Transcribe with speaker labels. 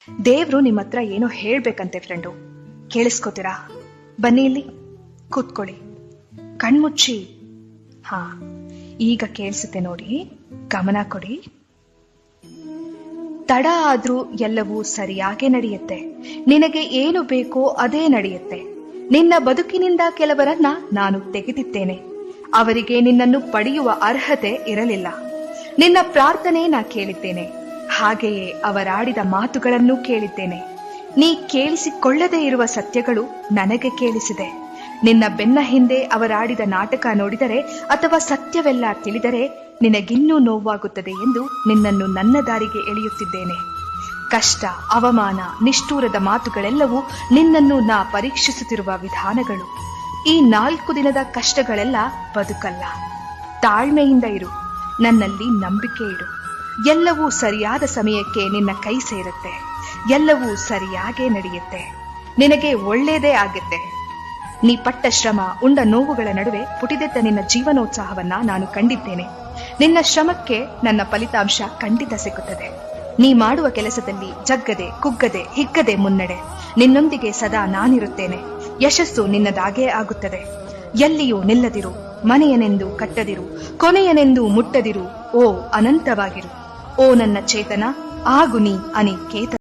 Speaker 1: ದೇವ್ರು ನಿಮ್ಮ ಹತ್ರ ಏನೋ ಹೇಳ್ಬೇಕಂತೆ ಫ್ರೆಂಡು. ಕೇಳಿಸ್ಕೋತೀರಾ? ಬನ್ನಿ ಇಲ್ಲಿ ಕೂತ್ಕೊಳ್ಳಿ, ಕಣ್ಮುಚ್ಚಿ. ಹಾ, ಈಗ ಕೇಳಿಸುತ್ತೆ ನೋಡಿ, ಗಮನ ಕೊಡಿ. ತಡ ಆದ್ರೂ ಎಲ್ಲವೂ ಸರಿಯಾಗೇ ನಡೆಯುತ್ತೆ. ನಿನಗೆ ಏನು ಬೇಕೋ ಅದೇ ನಡೆಯುತ್ತೆ. ನಿನ್ನ ಬದುಕಿನಿಂದ ಕೆಲವರನ್ನ ನಾನು ತೆಗೆದಿದ್ದೇನೆ. ಅವರಿಗೆ ನಿನ್ನನ್ನು ಪಡೆಯುವ ಅರ್ಹತೆ ಇರಲಿಲ್ಲ. ನಿನ್ನ ಪ್ರಾರ್ಥನೆ ನಾ ಕೇಳಿದ್ದೇನೆ, ಹಾಗೆಯೇ ಅವರಾಡಿದ ಮಾತುಗಳನ್ನು ಕೇಳಿದ್ದೇನೆ. ನೀ ಕೇಳಿಸಿಕೊಳ್ಳದೇ ಇರುವ ಸತ್ಯಗಳು ನನಗೆ ಕೇಳಿಸಿದೆ. ನಿನ್ನ ಬೆನ್ನ ಹಿಂದೆ ಅವರಾಡಿದ ನಾಟಕ ನೋಡಿದರೆ ಅಥವಾ ಸತ್ಯವೆಲ್ಲ ತಿಳಿದರೆ ನಿನಗಿನ್ನೂ ನೋವಾಗುತ್ತದೆ ಎಂದು ನಿನ್ನನ್ನು ನನ್ನ ದಾರಿಗೆ ಎಳೆಯುತ್ತಿದ್ದೇನೆ. ಕಷ್ಟ, ಅವಮಾನ, ನಿಷ್ಠೂರದ ಮಾತುಗಳೆಲ್ಲವೂ ನಿನ್ನನ್ನು ನಾ ಪರೀಕ್ಷಿಸುತ್ತಿರುವ ವಿಧಾನಗಳು. ಈ 4 ದಿನದ ಕಷ್ಟಗಳೆಲ್ಲ ಬದುಕಲ್ಲ. ತಾಳ್ಮೆಯಿಂದ ಇರು, ನನ್ನಲ್ಲಿ ನಂಬಿಕೆ ಇಡು. ಎಲ್ಲವೂ ಸರಿಯಾದ ಸಮಯಕ್ಕೆ ನಿನ್ನ ಕೈ ಸೇರುತ್ತೆ. ಎಲ್ಲವೂ ಸರಿಯಾಗೇ ನಡೆಯುತ್ತೆ. ನಿನಗೆ ಒಳ್ಳೇದೇ ಆಗುತ್ತೆ. ನೀ ಪಟ್ಟ ಶ್ರಮ, ಉಂಡ ನೋವುಗಳ ನಡುವೆ ಪುಟಿದೆದ್ದ ನಿನ್ನ ಜೀವನೋತ್ಸಾಹವನ್ನ ನಾನು ಕಂಡಿದ್ದೇನೆ. ನಿನ್ನ ಶ್ರಮಕ್ಕೆ ನನ್ನ ಫಲಿತಾಂಶ ಖಂಡಿತ ಸಿಗುತ್ತದೆ. ನೀ ಮಾಡುವ ಕೆಲಸದಲ್ಲಿ ಜಗ್ಗದೆ, ಕುಗ್ಗದೆ, ಹಿಗ್ಗದೆ ಮುನ್ನಡೆ. ನಿನ್ನೊಂದಿಗೆ ಸದಾ ನಾನಿರುತ್ತೇನೆ. ಯಶಸ್ಸು ನಿನ್ನದಾಗೇ ಆಗುತ್ತದೆ. ಎಲ್ಲಿಯೂ ನಿಲ್ಲದಿರು, ಮನೆಯನೆಂದು ಕಟ್ಟದಿರು, ಕೊನೆಯನೆಂದು ಮುಟ್ಟದಿರು. ಓ ಅನಂತವಾಗಿರು. ಓ ನನ್ನ ಚೇತನ, ಆಗು ನೀ ಅನಿಕೇತನ.